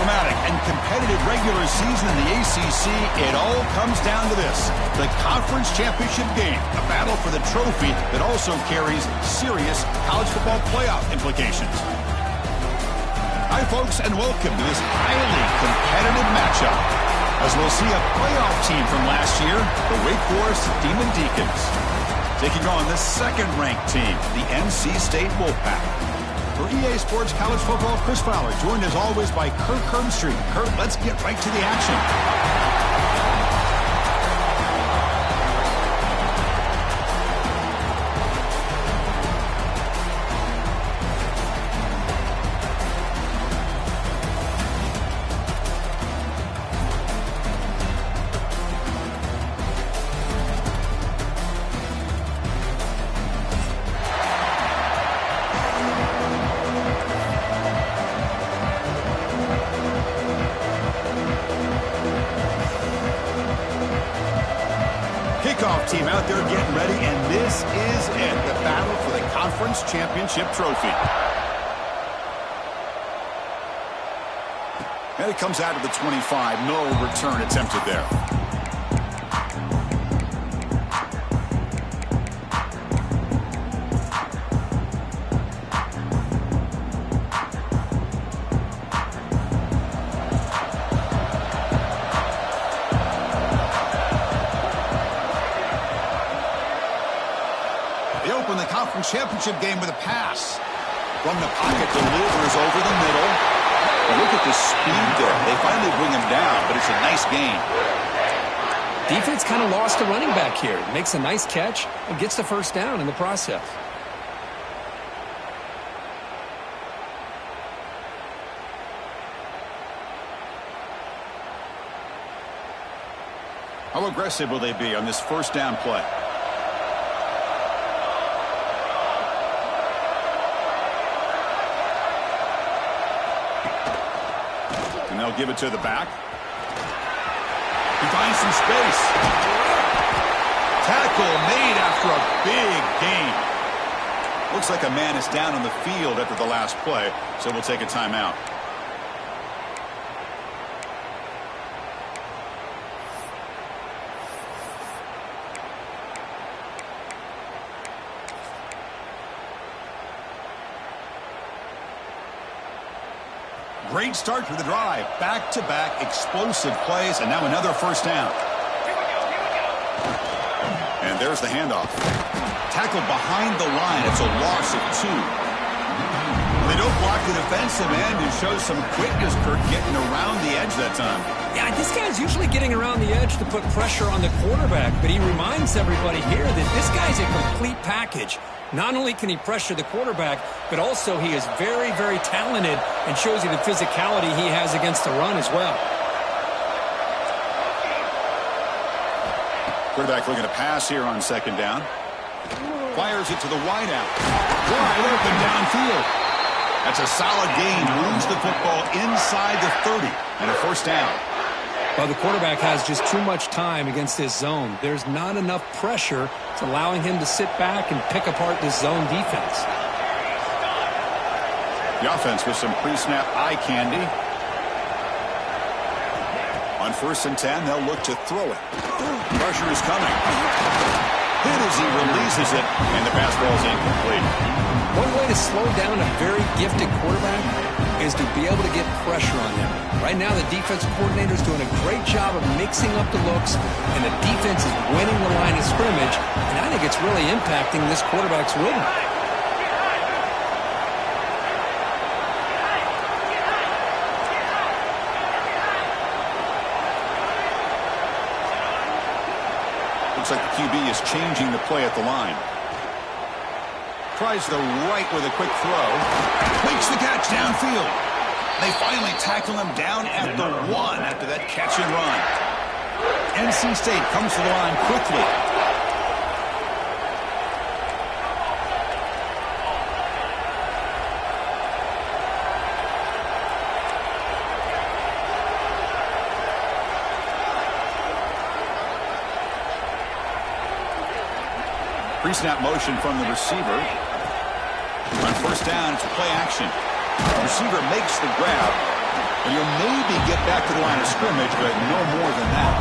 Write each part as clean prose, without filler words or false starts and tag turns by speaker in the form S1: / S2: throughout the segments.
S1: dramatic and competitive regular season in the ACC, it all comes down to this: the conference championship game, a battle for the trophy that also carries serious college football playoff implications. Hi, folks, and welcome to this highly competitive matchup, as we'll see a playoff team from last year, the Wake Forest Demon Deacons, taking on the second-ranked team, the NC State Wolfpack. For EA Sports College Football, Chris Fowler, joined as always by Kurt Kernstreet. Kurt, let's get right to the action. Kickoff team out there getting ready, and this is it, the battle for the conference championship trophy. And it comes out of the 25. No return attempted there. They open the conference championship game with a pass. From the pocket, delivers over the middle. Look at the speed there. They finally bring him down, but it's a nice gain.
S2: Defense kind of lost a running back here. Makes a nice catch and gets the first down in the process.
S1: How aggressive will they be on this first down play? And they'll give it to the back. He finds some space. Tackle made after a big gain. Looks like a man is down on the field after the last play, so we'll take a timeout. Great start to the drive. Back-to-back explosive plays, and now another first down. And there's the handoff. Tackled behind the line. It's a loss of 2. They don't block the defensive end and show some quickness, Kurt, getting around the edge that time.
S2: Yeah, this guy's usually getting around the edge to put pressure on the quarterback, but he reminds everybody here that this guy's a complete package. Not only can he pressure the quarterback, but also he is very, very talented and shows you the physicality he has against the run as well.
S1: Quarterback looking to pass here on second down. Fires it to the wideout. Wide open downfield. That's a solid gain. Moves the football inside the 30 and a first down.
S2: Well, the quarterback has just too much time against this zone. There's not enough pressure to allowing him to sit back and pick apart this zone defense.
S1: The offense with some pre-snap eye candy. On 1st and 10, they'll look to throw it. Pressure is coming. Hit as he releases it, and the pass ball is incomplete.
S2: One way to slow down a very gifted quarterback is to be able to get pressure on them. Right now, the defensive coordinator is doing a great job of mixing up the looks, and the defense is winning the line of scrimmage, and I think it's really impacting this quarterback's rhythm.
S1: Looks like the QB is changing the play at the line. Tries the right with a quick throw. Makes the catch downfield. They finally tackle him down at the 1 after that catch and run. NC State comes to the line quickly. Pre-snap motion from the receiver. On 1st down, it's play action. The receiver makes the grab. And you'll maybe get back to the line of scrimmage, but no more than that.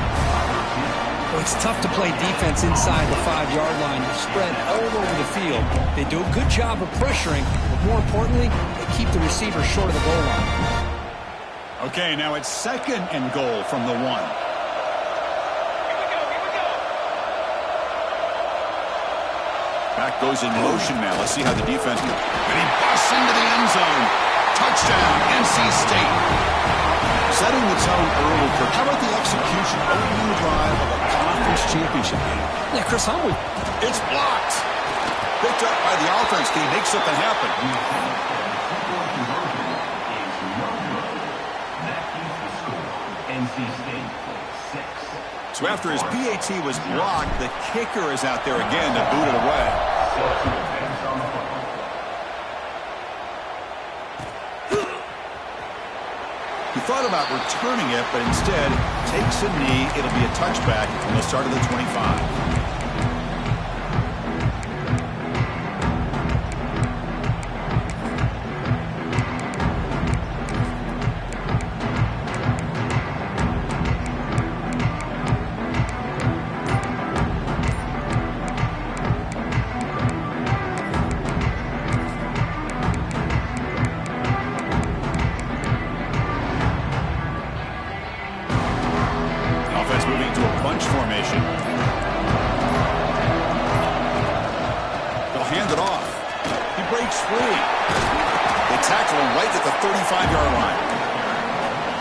S2: Well, it's tough to play defense inside the 5-yard line. You're spread all over the field. They do a good job of pressuring, but more importantly, they keep the receiver short of the goal line.
S1: Okay, now it's 2nd and goal from the 1. Back goes in motion now. Let's see how the defense can. And he busts into the end zone. Touchdown, NC State. Setting the tone early, Kirk. How about the execution opening drive of a conference championship game?
S2: Yeah, Chris, I'm with.
S1: It's blocked. Picked up by the offense. Can he make something happen? So after his PAT was blocked, the kicker is out there again to boot it away. He thought about returning it, but instead takes a knee. It'll be a touchback from the start of the 25. Moving to a bunch formation. They'll hand it off. He breaks free. They tackle him right at the 35-yard line.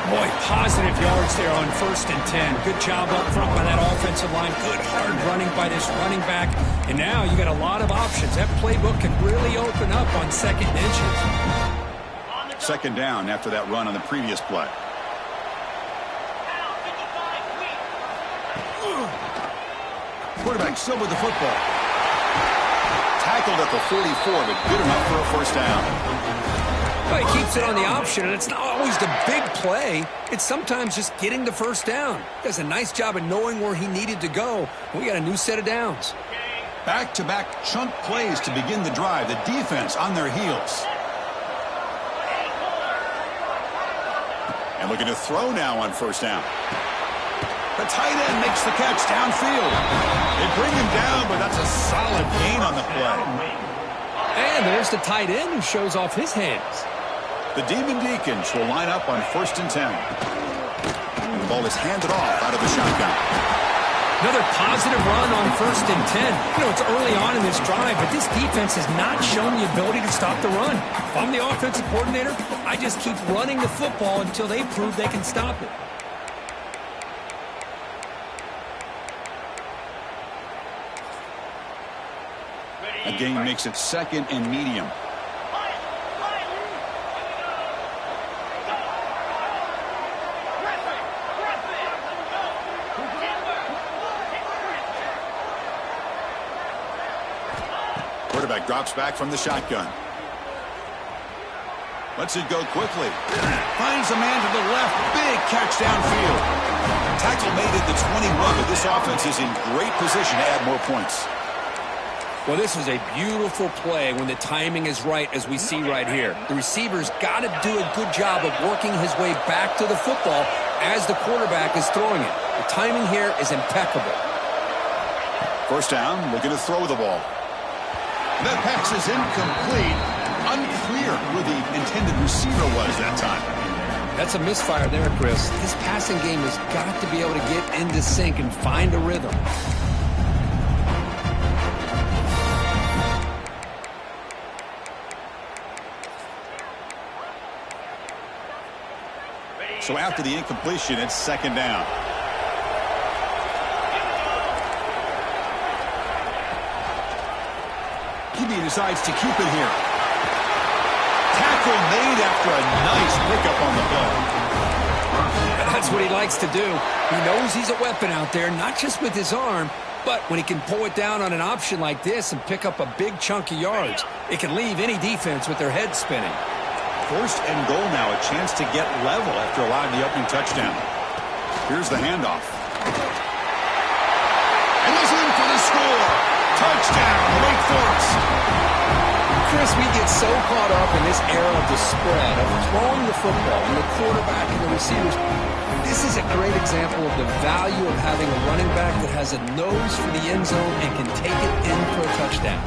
S2: Boy, positive yards there on 1st and 10. Good job up front by that offensive line. Good hard running by this running back. And now you got a lot of options. That playbook can really open up on 2nd and inches.
S1: 2nd down after that run on the previous play. Quarterback still with the football. Tackled at the 44, but good enough for a 1st down.
S2: Well, he keeps it on the option, and it's not always the big play. It's sometimes just getting the 1st down. He does a nice job of knowing where he needed to go. We got a new set of downs.
S1: Back-to-back chunk plays to begin the drive. The defense on their heels. And looking to throw now on 1st down. The tight end makes the catch downfield. They bring him down, but that's a solid gain on the play.
S2: And there's the tight end who shows off his hands.
S1: The Demon Deacons will line up on 1st and 10. And the ball is handed off out of the shotgun.
S2: Another positive run on 1st and 10. You know, it's early on in this drive, but this defense has not shown the ability to stop the run. If I'm the offensive coordinator, I just keep running the football until they prove they can stop it.
S1: A gain makes it 2nd and medium. Quarterback drops back from the shotgun. Lets it go quickly. Finds a man to the left. Big catch downfield. Tackle made at the 21, but this offense is in great position to add more points.
S2: Well, this is a beautiful play when the timing is right, as we see right here. The receiver's got to do a good job of working his way back to the football as the quarterback is throwing it. The timing here is impeccable.
S1: 1st down, looking to throw the ball. That pass is incomplete. Unclear who the intended receiver was that time.
S2: That's a misfire there, Chris. This passing game has got to be able to get into sync and find a rhythm.
S1: So after the incompletion, it's 2nd down. QB decides to keep it here. Tackle made after a nice pickup on the play.
S2: That's what he likes to do. He knows he's a weapon out there, not just with his arm, but when he can pull it down on an option like this and pick up a big chunk of yards, it can leave any defense with their head spinning.
S1: 1st and goal now, a chance to get level after allowing the opening touchdown. Here's the handoff. And he's in for the score. Touchdown, Wake Forest.
S2: Chris, we get so caught up in this era of the spread, of throwing the football and the quarterback and the receivers. This is a great example of the value of having a running back that has a nose for the end zone and can take it in for a touchdown.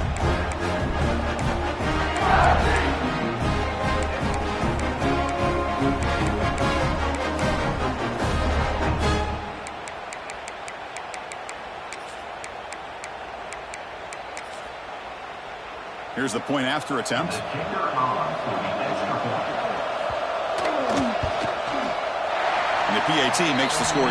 S1: Here's the point after attempt. And the PAT makes the score 7-6.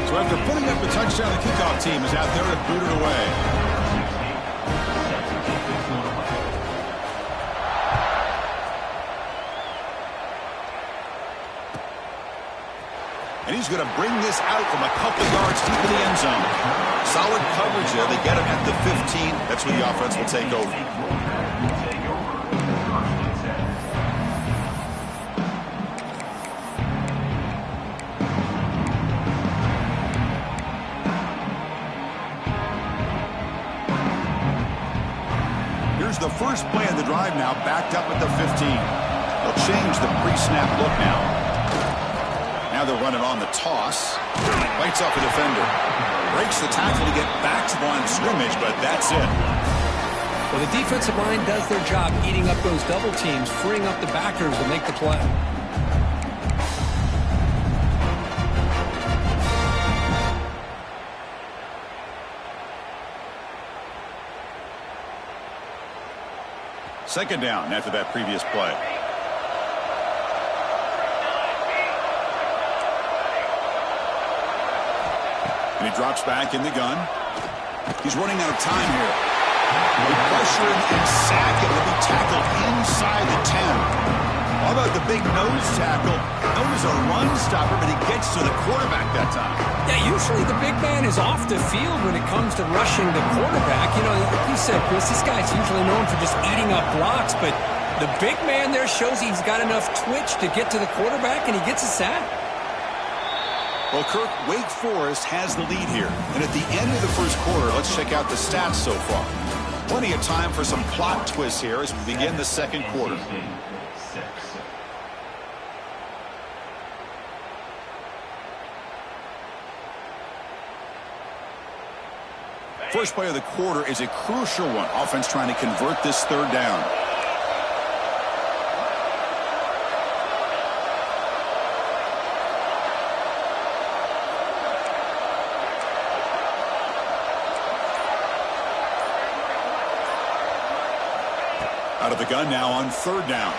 S1: So after putting up the touchdown, the kickoff team is out there to boot it away. And he's going to bring this out from a couple yards deep in the end zone. Solid coverage there. They get him at the 15. That's where the offense will take over. Here's the first play of the drive now, backed up at the 15. They'll change the pre-snap look now. Now they're running on the toss. Bites off a defender. Breaks the tackle to get back to the line of scrimmage, but that's it.
S2: Well, the defensive line does their job eating up those double teams, freeing up the backers to make the play.
S1: Second down after that previous play. And he drops back in the gun. He's running out of time here. They pressure and sack him. He'll be tackled inside the 10. How about the big nose tackle? Known as a run stopper, but he gets to the quarterback that time.
S2: Yeah, usually the big man is off the field when it comes to rushing the quarterback. You know, like you said, Chris, this guy's usually known for just eating up blocks, but the big man there shows he's got enough twitch to get to the quarterback, and he gets a sack.
S1: Well, Kirk, Wake Forest has the lead here. And at the end of the first quarter, let's check out the stats so far. Plenty of time for some plot twists here as we begin the second quarter. First play of the quarter is a crucial one. Offense trying to convert this third down. Out of the gun now on third down.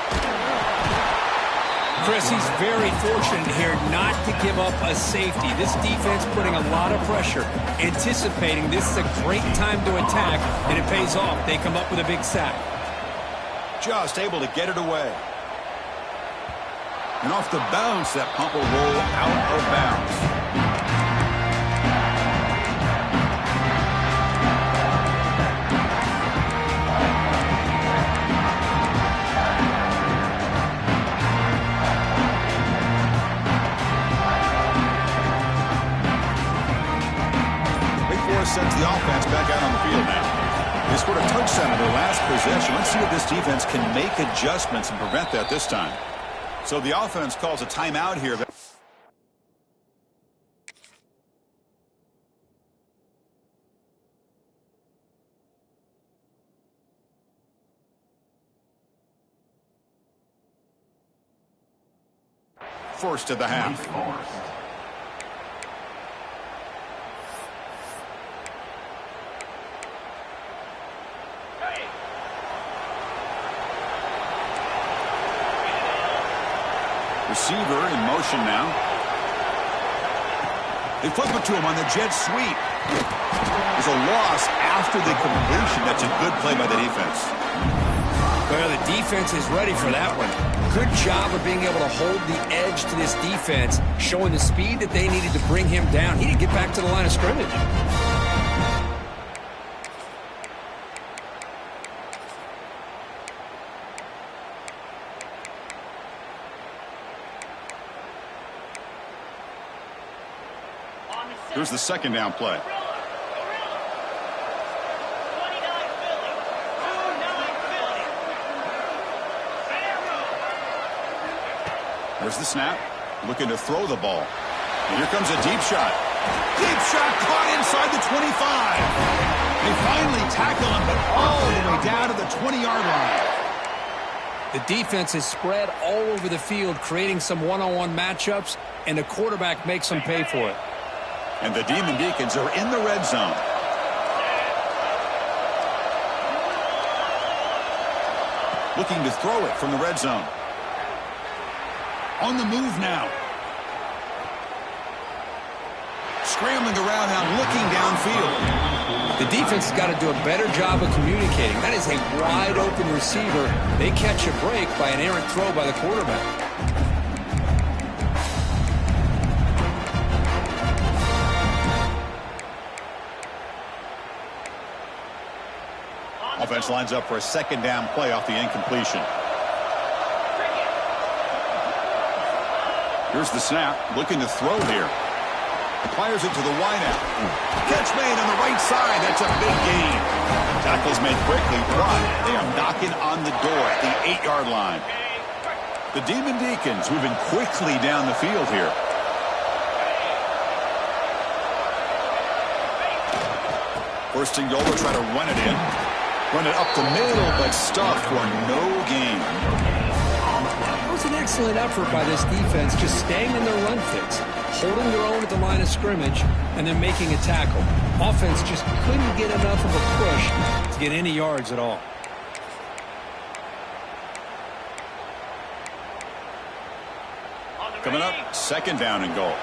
S2: Chris, he's very fortunate here not to give up a safety. This defense putting a lot of pressure, anticipating this is a great time to attack, and it pays off. They come up with a big sack.
S1: Just able to get it away. And off the bounce, that pump will roll out of bounds. Sends the offense back out on the field now. They scored a touchdown in their last possession. Let's see if this defense can make adjustments and prevent that this time. So the offense calls a timeout here. First of the half. Receiver in motion now. They flip it to him on the jet sweep. There's a loss after the completion. That's a good play by the defense.
S2: Well, the defense is ready for that one. Good job of being able to hold the edge to this defense, showing the speed that they needed to bring him down. He didn't get back to the line of scrimmage.
S1: Here's the second down play. There's the snap. Looking to throw the ball. And here comes a deep shot. Deep shot caught inside the 25. They finally tackle him, but all the way down to the 20-yard line.
S2: The defense is spread all over the field, creating some one-on-one matchups, and the quarterback makes them pay for it.
S1: And the Demon Deacons are in the red zone. Looking to throw it from the red zone. On the move now. Scrambling around now, looking downfield.
S2: The defense has got to do a better job of communicating. That is a wide-open receiver. They catch a break by an errant throw by the quarterback.
S1: Offense lines up for a second down play off the incompletion. Here's the snap. Looking to throw here. Fires it to the wideout. Catch made on the right side. That's a big gain. Tackle's made quickly, but they are knocking on the door at the 8-yard line. The Demon Deacons moving quickly down the field here. First and goal, we'll try to run it in. Run it up the middle, but stuffed for no gain.
S2: It was an excellent effort by this defense, just staying in their run fits, holding their own at the line of scrimmage, and then making a tackle. Offense just couldn't get enough of a push to get any yards at all.
S1: Coming up, second down and goal.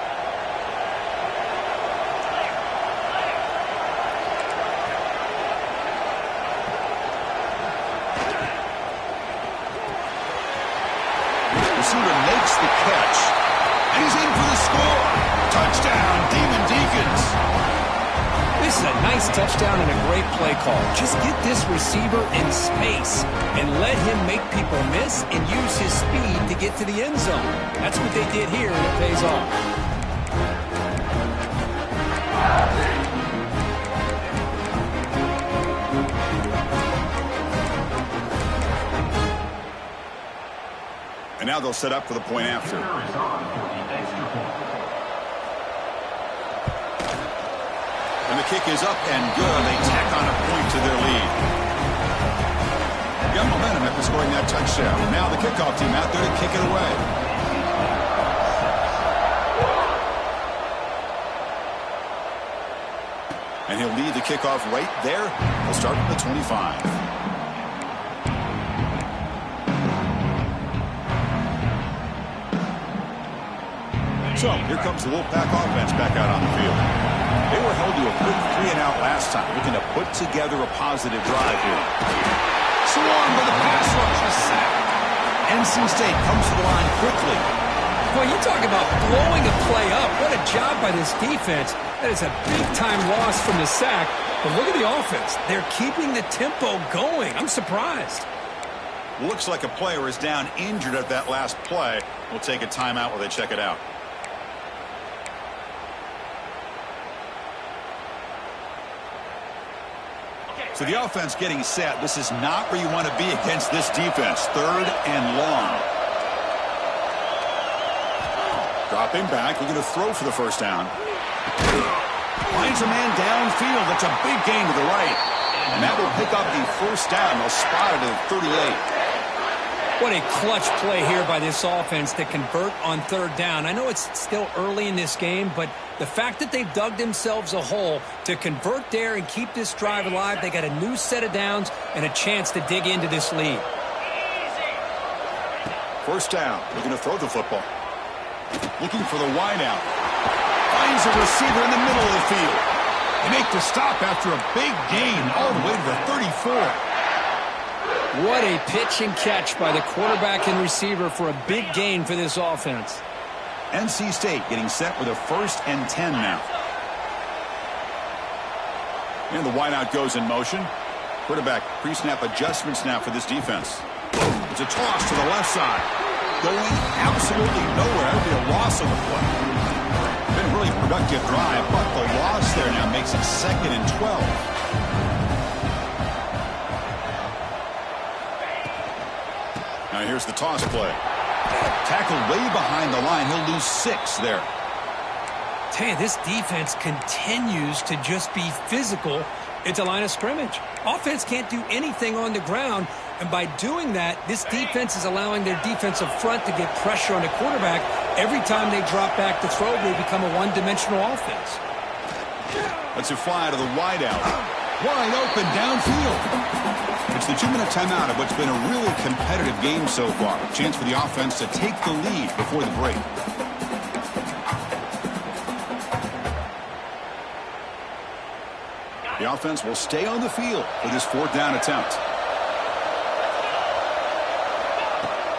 S1: Receiver makes the catch, and he's in for the score. Touchdown, Demon Deacons.
S2: This is a nice touchdown and a great play call. Just get this receiver in space and let him make people miss and use his speed to get to the end zone. That's what they did here, and it pays off.
S1: And now they'll set up for the point after. And the kick is up and good. They tack on a point to their lead. Got momentum after scoring that touchdown. Now the kickoff team out there to kick it away. And he'll lead the kickoff right there. He'll start from the 25. So here comes the Wolfpack offense back out on the field. They were held to a quick 3-and-out last time, looking to put together a positive drive here. Swarmed by the pass rush, a sack. NC State comes to the line quickly.
S2: Well, you talk about blowing a play up. What a job by this defense. That is a big-time loss from the sack. But look at the offense. They're keeping the tempo going. I'm surprised.
S1: Looks like a player is down injured at that last play. We'll take a timeout while they check it out. So the offense getting set. This is not where you want to be against this defense. Third and long. Dropping back. Looking to throw for the first down. Finds a man downfield. That's a big gain to the right. And that will pick up the first down. They'll spot it at 38.
S2: What a clutch play here by this offense to convert on third down. I know it's still early in this game, but the fact that they've dug themselves a hole to convert there and keep this drive alive, they got a new set of downs and a chance to dig into this lead.
S1: First down. Looking to throw the football. Looking for the wideout. Finds a receiver in the middle of the field. They make the stop after a big gain all the way to the 34.
S2: What a pitch and catch by the quarterback and receiver for a big gain for this offense.
S1: NC State getting set with a 1st and 10 now. And the wideout goes in motion. Quarterback pre-snap adjustments now for this defense. It's a toss to the left side. Going absolutely nowhere. That would be a loss on the play. Been really productive drive, but the loss there now makes it 2nd and 12. Now here's the toss play. Tackled way behind the line. He'll lose 6 there.
S2: Tell you, this defense continues to just be physical at the line of scrimmage. Offense can't do anything on the ground, and by doing that, this defense is allowing their defensive front to get pressure on the quarterback. Every time they drop back to throw, they become a one-dimensional offense.
S1: Let's it fly to the wideout. Wide open downfield. It's the 2-minute timeout of what's been a really competitive game so far. Chance for the offense to take the lead before the break. The offense will stay on the field for this 4th down attempt.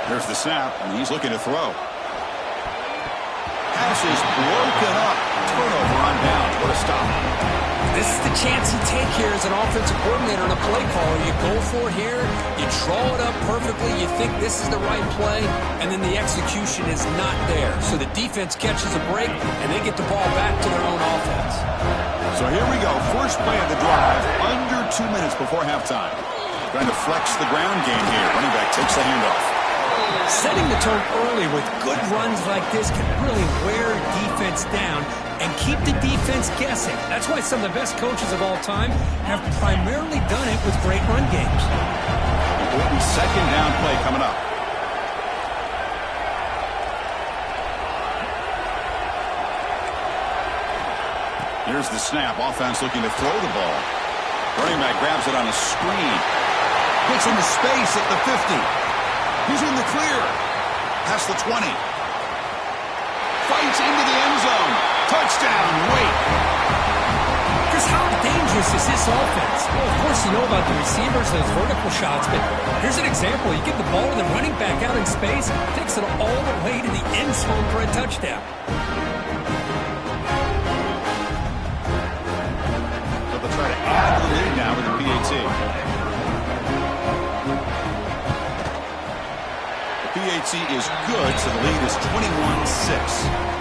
S1: Here's the snap, and he's looking to throw. Pass is broken up. Turnover on down. What a stop.
S2: This is the chance you take here as an offensive coordinator and a play caller. You go for it here, you draw it up perfectly, you think this is the right play, and then the execution is not there. So the defense catches a break, and they get the ball back to their own offense.
S1: So here we go. First play of the drive, under 2 minutes before halftime. Trying to flex the ground game here. Running back takes the handoff.
S2: Setting the tone early with good runs like this can really wear defense down and keep the defense guessing. That's why some of the best coaches of all time have primarily done it with great run games.
S1: Important 2nd down play coming up. Here's the snap. Offense looking to throw the ball. Running back grabs it on a screen. Gets into space at the 50. He's in the clear. Past the 20. Fights into the end zone. Touchdown, Wake.
S2: Because how dangerous is this offense? Well, of course you know about the receivers, those vertical shots, but here's an example. You get the ball to the running back out in space, takes it all the way to the end zone for a touchdown.
S1: So they'll try to add to the lead now with the PAT. PAT is good, so the lead is 21-6.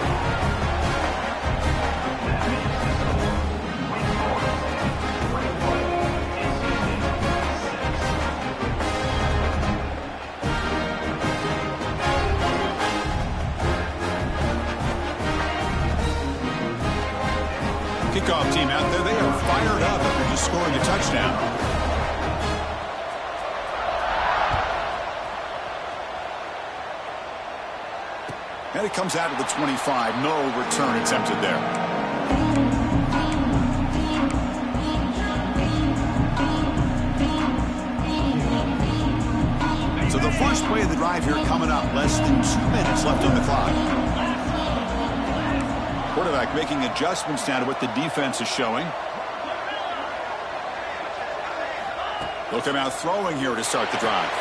S1: Kickoff team out there, they are fired up after just scoring a touchdown. And it comes out to the 25. No return attempted there. So the first play of the drive here coming up. Less than 2 minutes left on the clock. Quarterback making adjustments now to what the defense is showing. They'll come out throwing here to start the drive.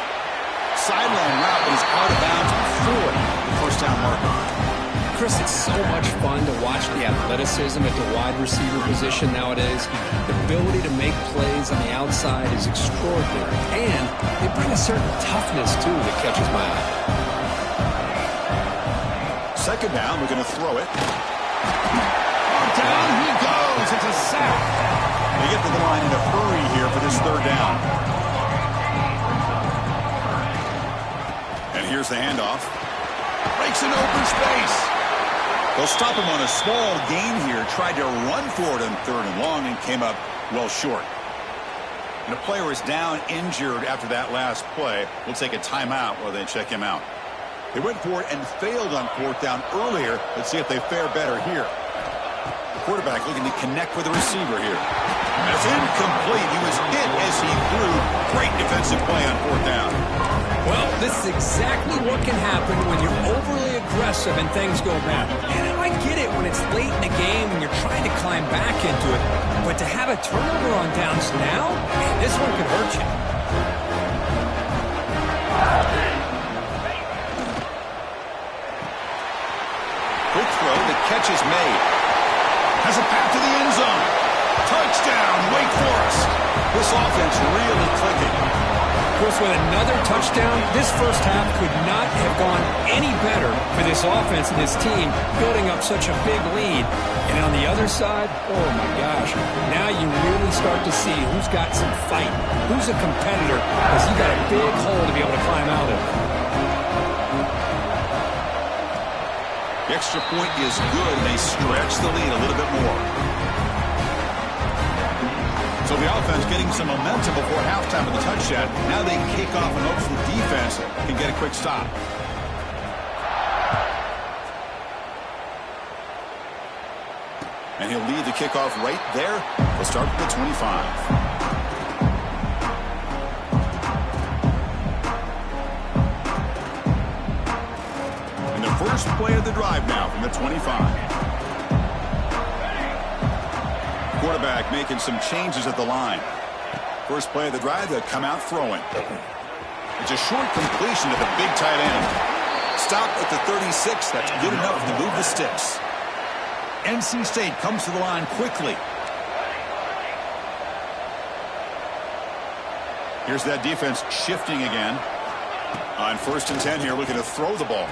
S1: Sideline route is out of bounds before the first down marker.
S2: Chris, it's so much fun to watch the athleticism at the wide receiver position nowadays. The ability to make plays on the outside is extraordinary, and they bring a certain toughness, too, that catches my eye.
S1: 2nd down, we're going to throw it.
S2: Down he goes. It's a sack.
S1: They get to the line in a hurry here for this 3rd down. And here's the handoff. Breaks an open space. They'll stop him on a small gain here. Tried to run for it on 3rd and long and came up well short. And the player is down injured after that last play. We'll take a timeout while they check him out. They went for it and failed on 4th down earlier. Let's see if they fare better here. Quarterback looking to connect with the receiver here. That's incomplete. He was hit as he threw. Great defensive play on 4th down.
S2: Well, this is exactly what can happen when you're overly aggressive and things go bad. And I get it when it's late in the game and you're trying to climb back into it. But to have a turnover on downs now, man, this one could hurt you.
S1: Quick throw. The catch is made. Has a path to the end zone. Touchdown, Wake Forest. This offense really clicking.
S2: Chris, with another touchdown, this first half could not have gone any better for this offense and this team, building up such a big lead. And on the other side, oh my gosh, now you really start to see who's got some fight, who's a competitor, because you got a big hole to be able to climb out of.
S1: The extra point is good, and they stretch the lead a little bit more. So the offense getting some momentum before halftime with the touchdown. Now they kick off and hopes the defense can get a quick stop. And he'll lead the kickoff right there. We'll start with the 25. First play of the drive now from the 25. Quarterback making some changes at the line. First play of the drive, they'll come out throwing. It's a short completion to the big tight end. Stop at the 36. That's good enough to move the sticks. NC State comes to the line quickly. Here's that defense shifting again. On 1st and 10 here, looking to throw the ball.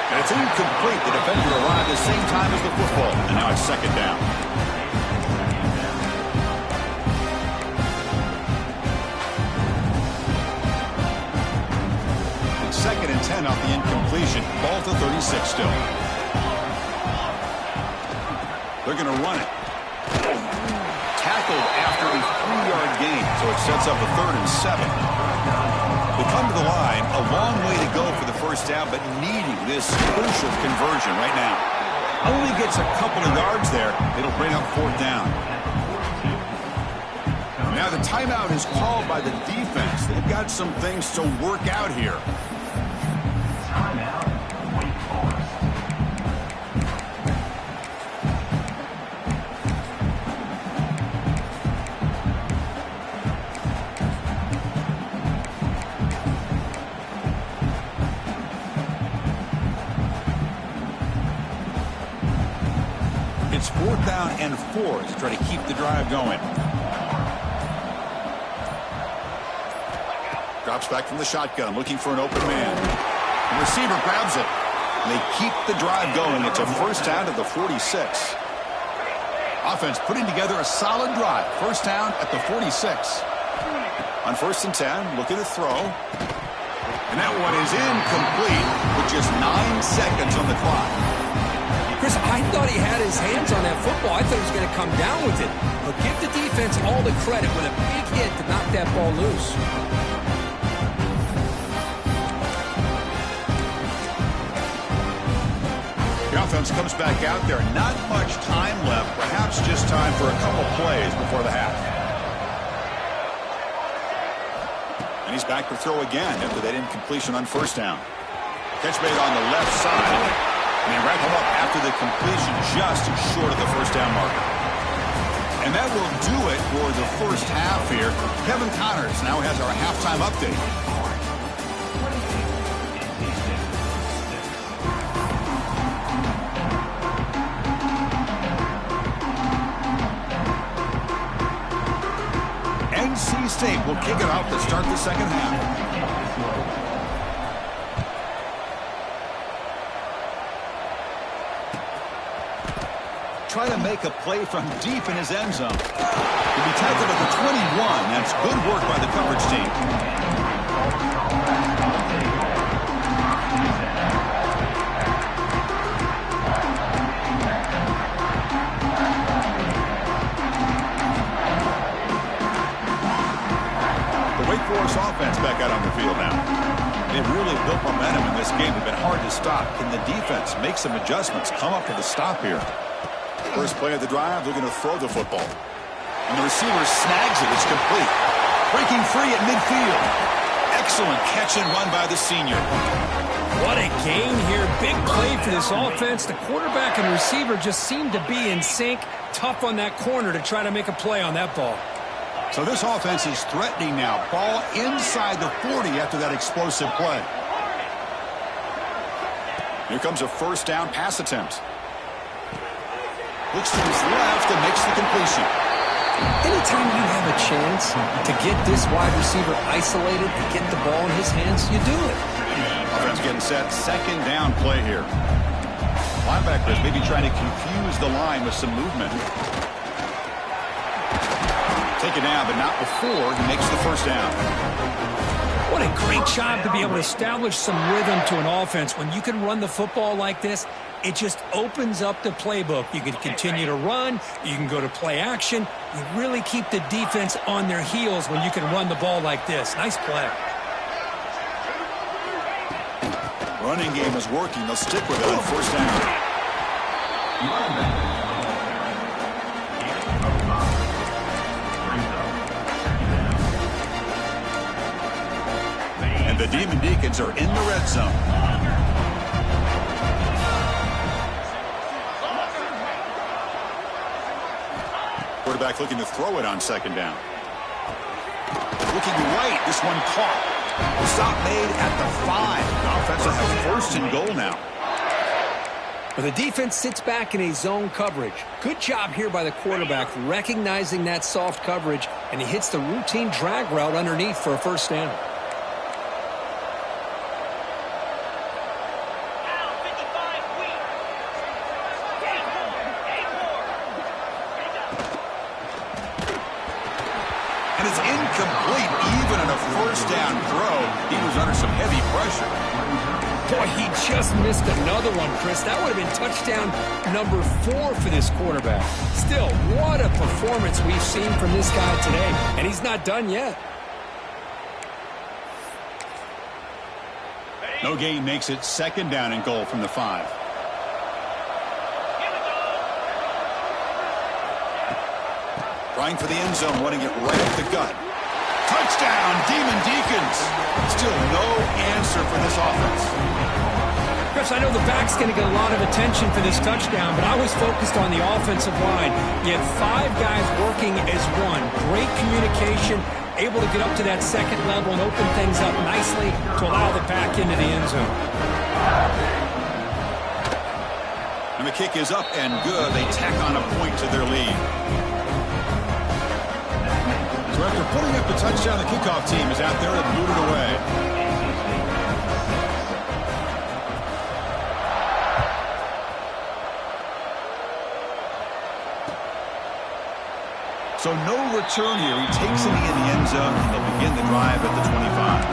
S1: And it's incomplete. The defender arrived at the same time as the football. And now it's 2nd down. It's 2nd and 10 off the incompletion. Ball to 36 still. They're going to run it. Tackled after a 3-yard gain. So it sets up a 3rd and 7. They come to the line, a long way to go for the first down, but needing this crucial conversion right now. Only gets a couple of yards there. It'll bring up 4th down. Now the timeout is called by the defense. They've got some things to work out here. It's 4th down and 4 to try to keep the drive going. Drops back from the shotgun, looking for an open man. The receiver grabs it. And they keep the drive going. It's a first down at the 46. Offense putting together a solid drive. First down at the 46. On 1st and 10, looking to throw. And that one is incomplete with just 9 seconds on the clock.
S2: Chris, I thought he had his hands on that football. I thought he was going to come down with it. But give the defense all the credit with a big hit to knock that ball loose.
S1: The offense comes back out there. Not much time left. Perhaps just time for a couple plays before the half. And he's back to throw again after that incompletion on 1st down. Catch made on the left side. And they wrap him up after the completion just short of the first down marker. And that will do it for the first half here. Kevin Connors now has our halftime update. NC State will kick it off to start the second half. Try to make a play from deep in his end zone. He'll be tackled at the 21. That's good work by the coverage team. The Wake Forest offense back out on the field now. They've really built momentum in this game. They've been hard to stop. Can the defense make some adjustments? Come up with a stop here. First play of the drive, they're going to throw the football. And the receiver snags it. It's complete. Breaking free at midfield. Excellent catch and run by the senior.
S2: What a gain here. Big play for this offense. The quarterback and receiver just seem to be in sync. Tough on that corner to try to make a play on that ball.
S1: So this offense is threatening now. Ball inside the 40 after that explosive play. Here comes a first down pass attempt. Looks to his left and makes the completion.
S2: Any anytime you have a chance to get this wide receiver isolated and get the ball in his hands, you do it.
S1: Offense getting set. Second down play here. Linebackers maybe trying to confuse the line with some movement. Take it down, but not before he makes the first down.
S3: What a great job to be able to establish some rhythm to an offense. When you can run the football like this, it just opens up the playbook. You can continue to run. You can go to play action. You really keep the defense on their heels when you can run the ball like this. Nice play.
S1: Running game is working. They'll stick with it on first down. And the Demon Deacons are in the red zone. Quarterback looking to throw it on second down. Looking right. This one caught. Stop made at the 5. The offense will have first and goal now.
S2: Well, the defense sits back in a zone coverage. Good job here by the quarterback recognizing that soft coverage, and he hits the routine drag route underneath for a first down.
S1: And it's incomplete even on a first down throw. He was under some heavy pressure.
S2: Boy, he just missed another one, Chris. That would have been touchdown number 4 for this quarterback. Still, what a performance we've seen from this guy today, and he's not done yet.
S1: No gain makes it second down and goal from the 5. Trying for the end zone, wanting it right at the gut. Touchdown, Demon Deacons. Still no answer for this offense.
S3: Chris, I know the back's going to get a lot of attention for this touchdown, but I was focused on the offensive line. You had 5 guys working as one. Great communication, able to get up to that second level and open things up nicely to allow the back into the end zone.
S1: And the kick is up and good. They tack on a point to their lead. So after putting up the touchdown, the kickoff team is out there to boot it away. So no return here. He takes it in the end zone, and they'll begin the drive at the 25.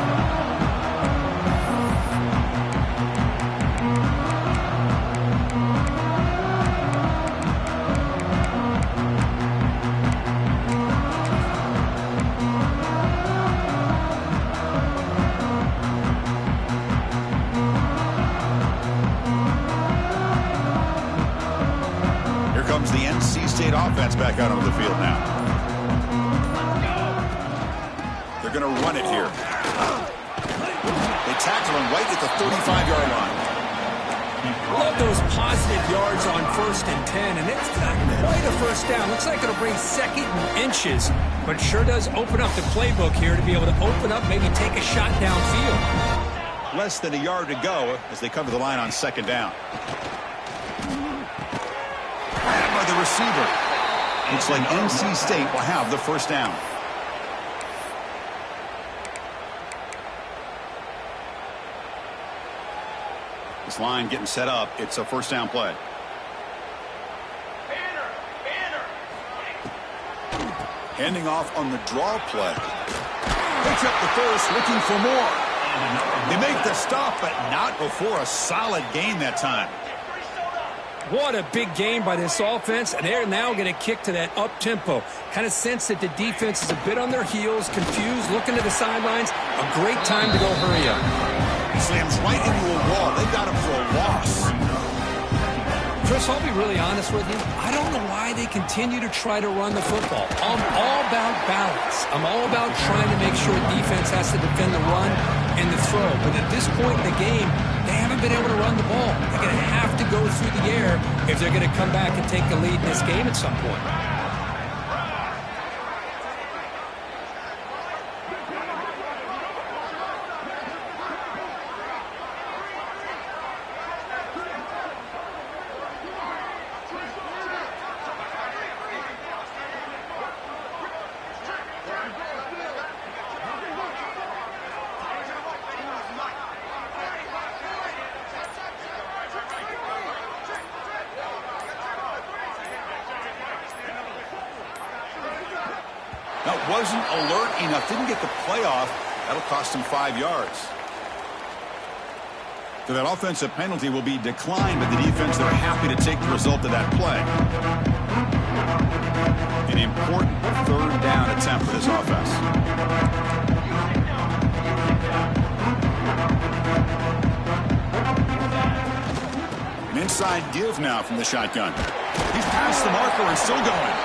S1: Comes the NC State offense back out onto the field now. They're going to run it here. They tackle him right at the 35-yard line.
S3: Love those positive yards on 1st and 10, and it's not quite a first down. Looks like it'll bring second and inches, but it sure does open up the playbook here to be able to open up, maybe take a shot downfield.
S1: Less than a yard to go as they come to the line on second down. By the receiver. Looks like NC State will have the first down. This line getting set up. It's a first down play. Handing off on the draw play. Picks up the first, looking for more. They make the stop, but not before a solid gain that time.
S3: What a big game by this offense, and they're now going to kick to that up-tempo. Kind of sense that the defense is a bit on their heels, confused, looking to the sidelines. A great time to go hurry up.
S1: He slams right into a wall. They got him for a loss.
S2: Chris, I'll be really honest with you. I don't know why they continue to try to run the football. I'm all about balance. I'm all about trying to make sure defense has to defend the run and the throw. But at this point in the game, they haven't been able to run the ball. They're going to have to go through the air if they're going to come back and take the lead in this game at some point.
S1: That wasn't alert enough. Didn't get the play off. That'll cost him 5 yards. So that offensive penalty will be declined by the defense. They're happy to take the result of that play. An important third down attempt for this offense. An inside give now from the shotgun. He's past the marker and still going.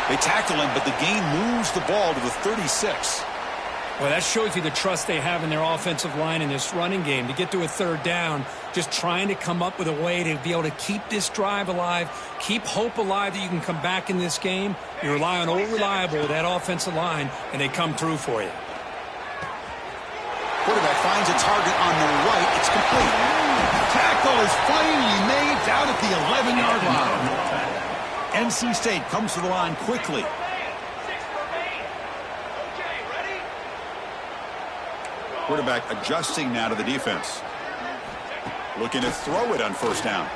S1: They tackle him, but the gain moves the ball to the 36.
S3: Well, that shows you the trust they have in their offensive line in this running game. To get to a third down, just trying to come up with a way to be able to keep this drive alive, keep hope alive that you can come back in this game. You rely on old reliable, that offensive line, and they come through for you.
S1: Quarterback finds a target on the right. It's complete. Tackle is finally made down at the 11-yard line. NC State comes to the line quickly. Quarterback adjusting now to the defense. Looking to throw it on first down.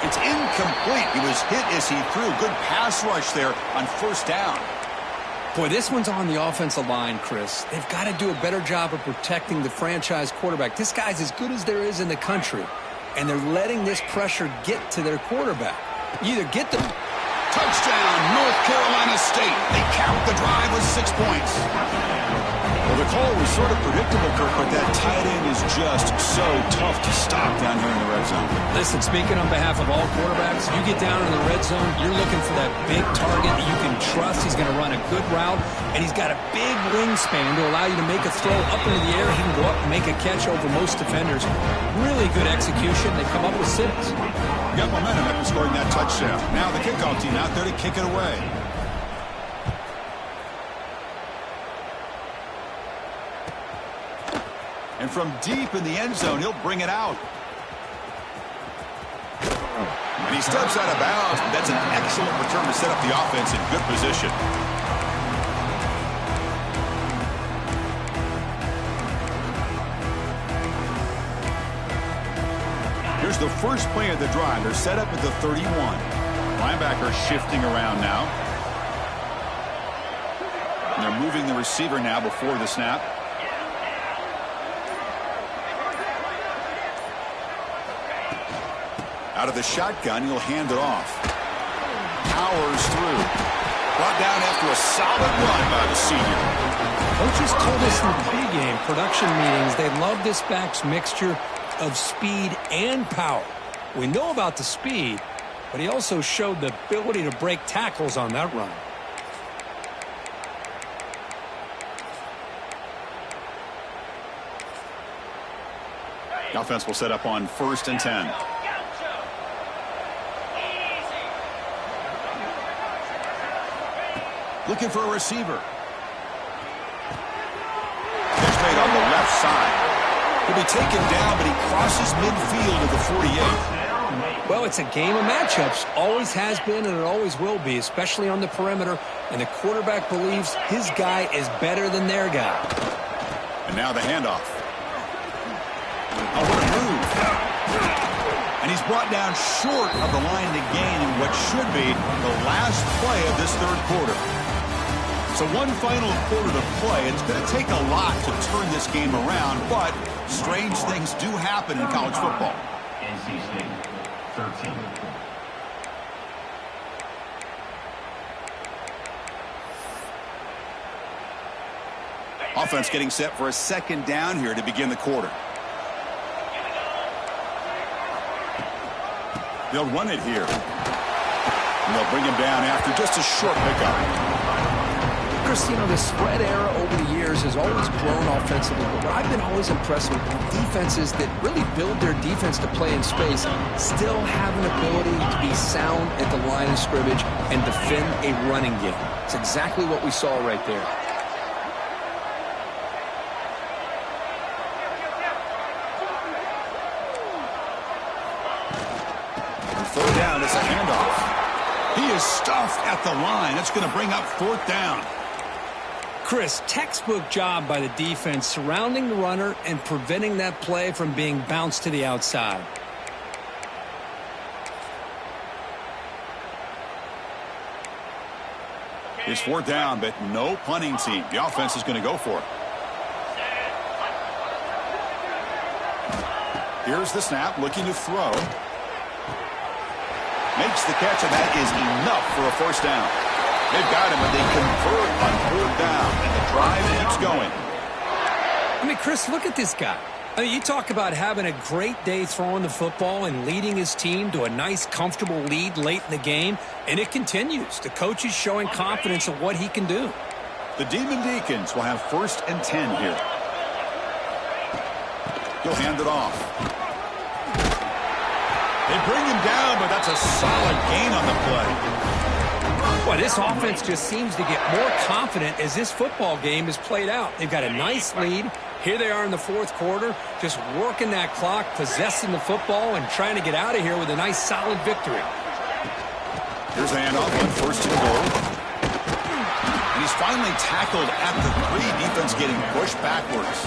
S1: It's incomplete. He was hit as he threw. Good pass rush there on first down.
S2: Boy, this one's on the offensive line, Chris. They've got to do a better job of protecting the franchise quarterback. This guy's as good as there is in the country, and they're letting this pressure get to their quarterback. You either get the
S1: touchdown, North Carolina State. They count the drive with 6 points. Well, the call was sort of predictable, Kirk, but that tight end is just so tough to stop down here in the red zone.
S3: Listen, speaking on behalf of all quarterbacks, you get down in the red zone, you're looking for that big target that you can trust. He's going to run a good route, and he's got a big wingspan to allow you to make a throw up into the air. He can go up and make a catch over most defenders. Really good execution. They come up with 6.
S1: Got momentum after scoring that touchdown. Now the kickoff team out there to kick it away. And from deep in the end zone, he'll bring it out. And he steps out of bounds. That's an excellent return to set up the offense in good position. Here's the first play of the drive. They're set up at the 31. Linebacker shifting around now. And they're moving the receiver now before the snap. Out of the shotgun, he'll hand it off. Powers through. Brought down after a solid run by the senior.
S3: Coaches told us in the pregame production meetings they love this back's mixture of speed and power. We know about the speed, but he also showed the ability to break tackles on that run.
S1: The offense will set up on 1st and 10. Looking for a receiver. Catch made on the left side. He'll be taken down, but he crosses midfield at the 48.
S3: Well, it's a game of matchups. Always has been, and it always will be, especially on the perimeter. And the quarterback believes his guy is better than their guy.
S1: And now the handoff. Oh, what a move. And he's brought down short of the line to gain in what should be the last play of this third quarter. So one final quarter to play. It's going to take a lot to turn this game around, but strange things do happen in college football.
S4: NC State, 13.
S1: Offense getting set for a second down here to begin the quarter. They'll run it here. And they'll bring him down after just a short pickup.
S2: Chris, you know, the spread era over the years has always grown offensively, but what I've been always impressed with defenses that really build their defense to play in space still have an ability to be sound at the line of scrimmage and defend a running game. It's exactly what we saw right there.
S1: And third down is a handoff. He is stuffed at the line. That's going to bring up 4th down.
S3: Chris, textbook job by the defense surrounding the runner and preventing that play from being bounced to the outside.
S1: It's fourth down, but no punting team. The offense is going to go for it. Here's the snap, looking to throw. Makes the catch, and that is enough for a first down. They've got him, and they convert on fourth down, and the drive keeps going.
S3: I mean, Chris, look at this guy. I mean, you talk about having a great day throwing the football and leading his team to a nice, comfortable lead late in the game, and it continues. The coach is showing confidence of what he can do.
S1: The Demon Deacons will have 1st and 10 here. He'll hand it off. They bring him down, but that's a solid gain on the play.
S3: Well, this offense just seems to get more confident as this football game is played out. They've got a nice lead. Here they are in the fourth quarter, just working that clock, possessing the football, and trying to get out of here with a nice, solid victory.
S1: Here's the handoff on 1st and goal. And he's finally tackled at the 3. Defense getting pushed backwards.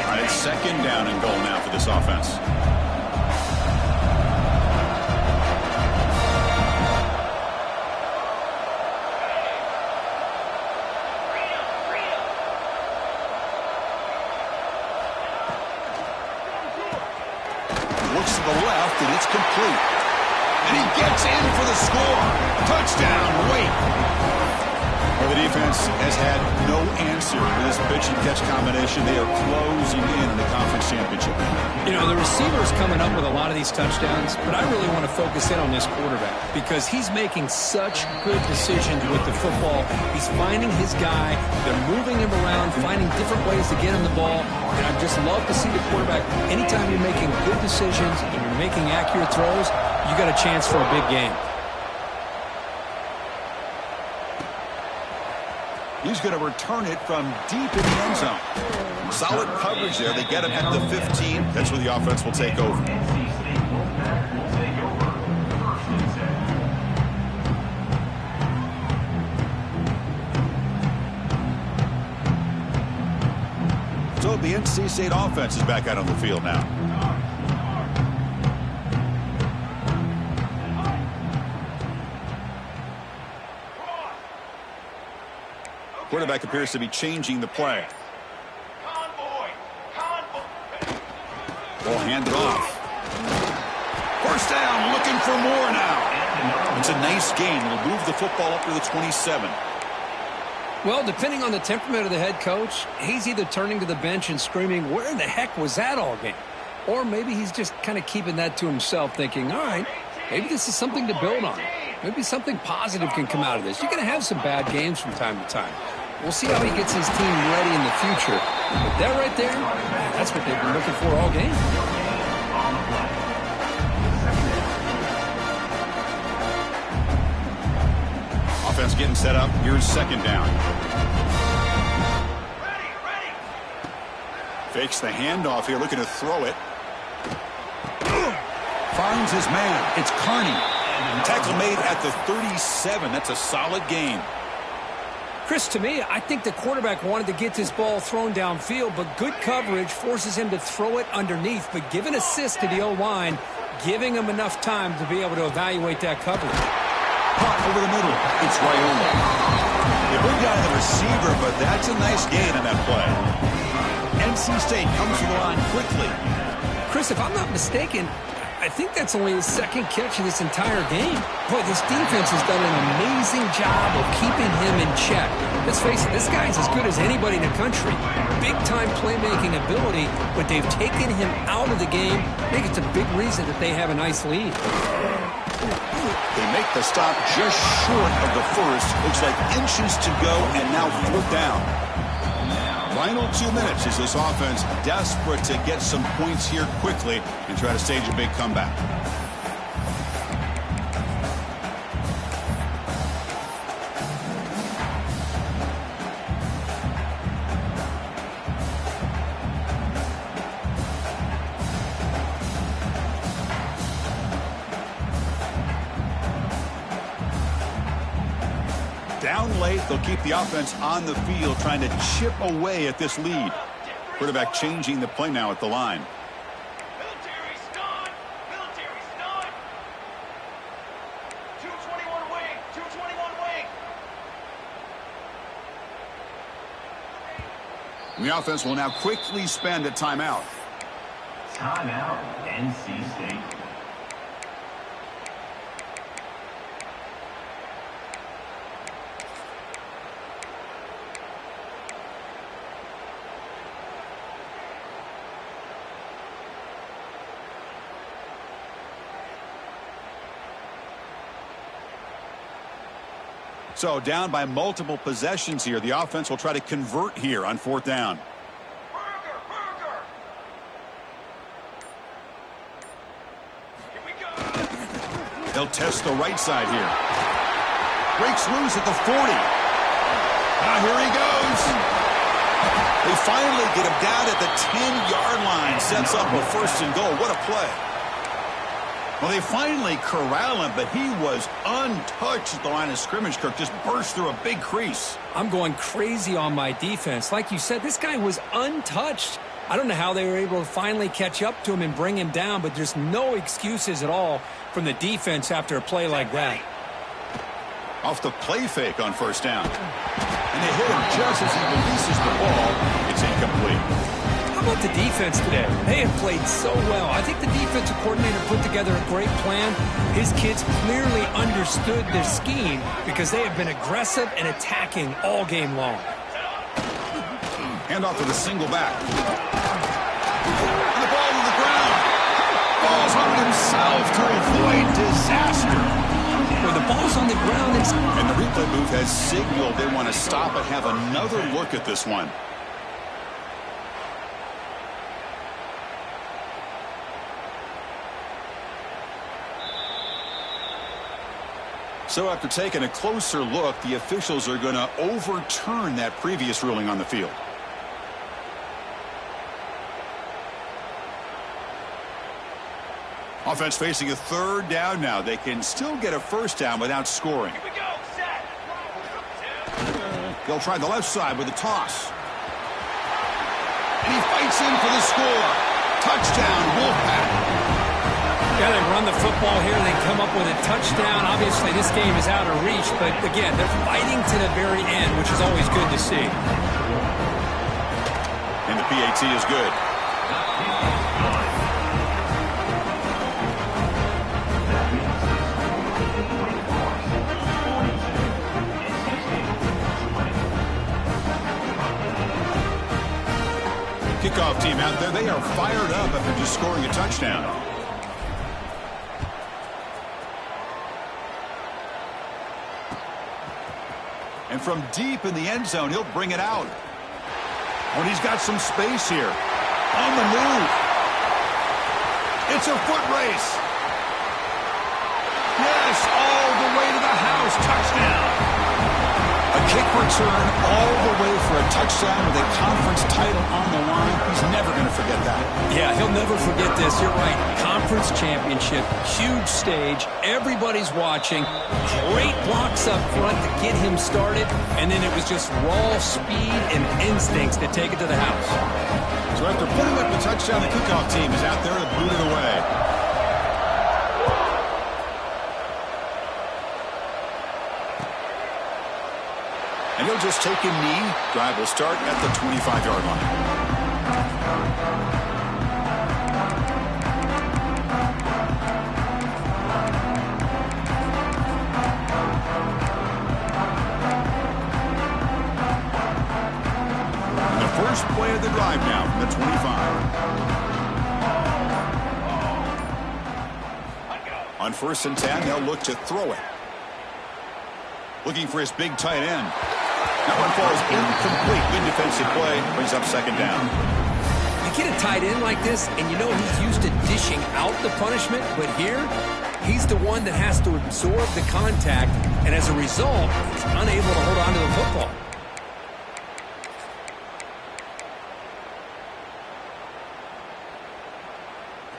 S1: All right, 2nd down and goal now for this offense. Looks to the left, and it's complete. And he gets in for the score. Touchdown, Wake. Well, the defense has had no answer for this pitch-and-catch combination. They are closing in the conference championship.
S3: You know, the receiver's coming up with a lot of these touchdowns, but I really want to focus in on this quarterback because he's making such good decisions with the football. He's finding his guy. They're moving him around, finding different ways to get him the ball, and I just love to see the quarterback. Anytime you're making good decisions and you're making accurate throws, you got a chance for a big game.
S1: He's going to return it from deep in the end zone. Solid coverage there. They get him at the 15. That's where the offense will take over. So the NC State offense is back out on the field now. Quarterback appears to be changing the play. Ball handed off. First down, looking for more now. It's a nice gain. Will move the football up to the 27.
S3: Well, depending on the temperament of the head coach, he's either turning to the bench and screaming, where the heck was that all game? Or maybe he's just kind of keeping that to himself, thinking, all right, maybe this is something to build on. Maybe something positive can come out of this. You're going to have some bad games from time to time. We'll see how he gets his team ready in the future. But that right there, that's what they've been looking for all game.
S1: Offense getting set up. Here's 2nd down. Fakes the handoff here, looking to throw it. Finds his man. It's Carney. Tackle made at the 37. That's a solid gain.
S3: Chris, to me, I think the quarterback wanted to get this ball thrown downfield, but good coverage forces him to throw it underneath. But give an assist to the O-line, giving him enough time to be able to evaluate that coverage.
S1: Caught over the middle. It's Raiola. They bring down the receiver, but that's a nice gain on that play. NC State comes to the line quickly.
S3: Chris, if I'm not mistaken, I think that's only his 2nd catch of this entire game. Boy, this defense has done an amazing job of keeping him in check. Let's face it, this guy's as good as anybody in the country. Big-time playmaking ability, but they've taken him out of the game. I think it's a big reason that they have a nice lead.
S1: They make the stop just short of the first. Looks like inches to go, and now 4th down. Final 2 minutes as this offense desperate to get some points here quickly and try to stage a big comeback. Down late, they'll keep the offense on the field, trying to chip away at this lead. Quarterback changing the play now at the line. The offense will now quickly spend a timeout.
S4: Timeout, NC State.
S1: So down by multiple possessions here. The offense will try to convert here on 4th down. They'll test the right side here. Breaks loose at the 40. Here he goes. They finally get him down at the 10-yard line. Sets up a 1st and goal. What a play. Well, they finally corral him, but he was untouched at the line of scrimmage. Kirk just burst through a big crease.
S3: I'm going crazy on my defense. Like you said, this guy was untouched. I don't know how they were able to finally catch up to him and bring him down, but there's no excuses at all from the defense after a play like that.
S1: Off the play fake on 1st down. And they hit him just as he releases the ball. It's incomplete.
S3: How about the defense today? They have played so well. I think the defensive coordinator put together a great plan. His kids clearly understood their scheme because they have been aggressive and attacking all game long.
S1: Handoff to the single back. And the ball to the ground. Falls on himself to avoid disaster.
S3: When the ball's on the ground,
S1: and the replay booth has signaled they want to stop and have another look at this one. So after taking a closer look, the officials are going to overturn that previous ruling on the field. Offense facing a 3rd down now. They can still get a 1st down without scoring.
S5: Here we go. Set.
S1: They'll try the left side with a toss. And he fights in for the score. Touchdown, Wolfpack.
S3: Yeah, they run the football here. They come up with a touchdown. Obviously, this game is out of reach, but again, they're fighting to the very end, which is always good to see.
S1: And the PAT is good. Kickoff team out there, they are fired up after just scoring a touchdown. And from deep in the end zone, he'll bring it out. When he's got some space here. On the move. It's a foot race. Yes, all the way to the house. Touchdown. A kick return all the way for a touchdown with a conference title on the line. He's never going to forget that.
S3: Yeah, he'll never forget this. You're right. Conference championship, huge stage. Everybody's watching. Great blocks up front to get him started. And then it was just raw speed and instincts to take it to the house.
S1: So after putting up the touchdown, the kickoff team is out there to boot it away. And he'll just take a knee. Drive will start at the 25-yard line. And the first play of the drive now from the 25. On 1st and 10, they'll look to throw it. Looking for his big tight end. That one falls incomplete. Good defensive play. Brings up 2nd down.
S3: You get a tight end like this, and you know he's used to dishing out the punishment, but here, he's the one that has to absorb the contact, and as a result, he's unable to hold on to the football.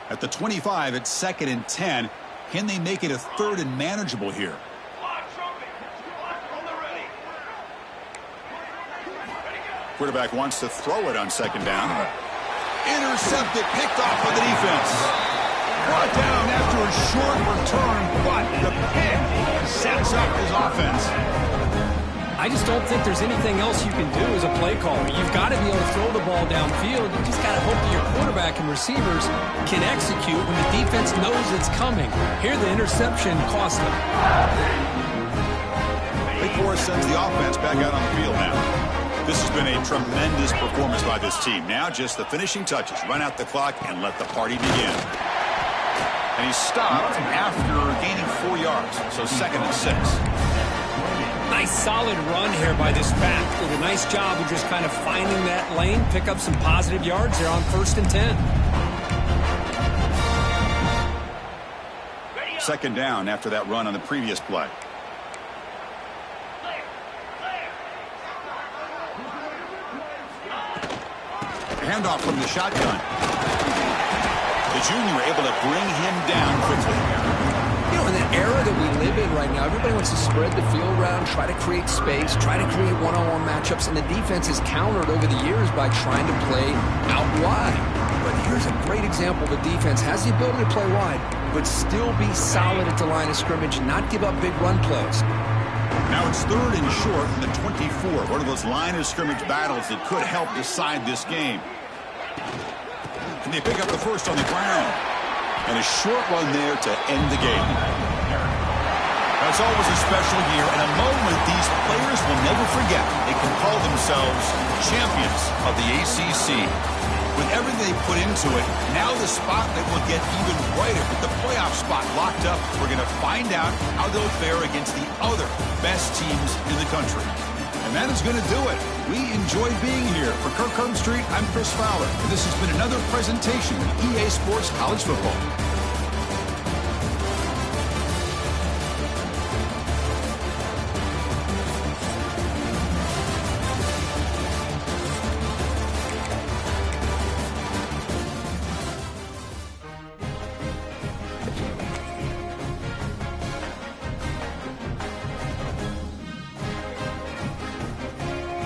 S1: At the 25, it's 2nd and 10. Can they make it a 3rd and manageable here? Quarterback wants to throw it on 2nd down. Intercepted, picked off by the defense. Brought down after a short return, but the pick sets up his offense.
S3: I just don't think there's anything else you can do as a play caller. You've got to be able to throw the ball downfield. You just got to hope that your quarterback and receivers can execute when the defense knows it's coming. Here, the interception cost them.
S1: Wake Forest sends the offense back out on the field now. This has been a tremendous performance by this team. Now just the finishing touches. Run out the clock and let the party begin. And he stopped after gaining 4 yards, so 2nd and 6.
S3: Nice solid run here by this back. Did a nice job of just kind of finding that lane, pick up some positive yards there on 1st and 10.
S1: 2nd down after that run on the previous play. Handoff from the shotgun. The junior able to bring him down quickly.
S2: You know, in the era that we live in right now, everybody wants to spread the field around, try to create space, try to create one-on-one matchups, and the defense is countered over the years by trying to play out wide. But here's a great example. The defense has the ability to play wide, but still be solid at the line of scrimmage and not give up big run plays.
S1: Now it's 3rd and short from the 24. One of those line of scrimmage battles that could help decide this game. And they pick up the first on the ground. And a short one there to end the game. Now it's always a special year and a moment these players will never forget. They can call themselves champions of the ACC. With everything they put into it, now the spotlight will get even brighter. With the playoff spot locked up, we're going to find out how they'll fare against the other best teams in the country. And that is going to do it. We enjoyed being here. For Kirk Street, I'm Chris Fowler. And this has been another presentation of EA Sports College Football.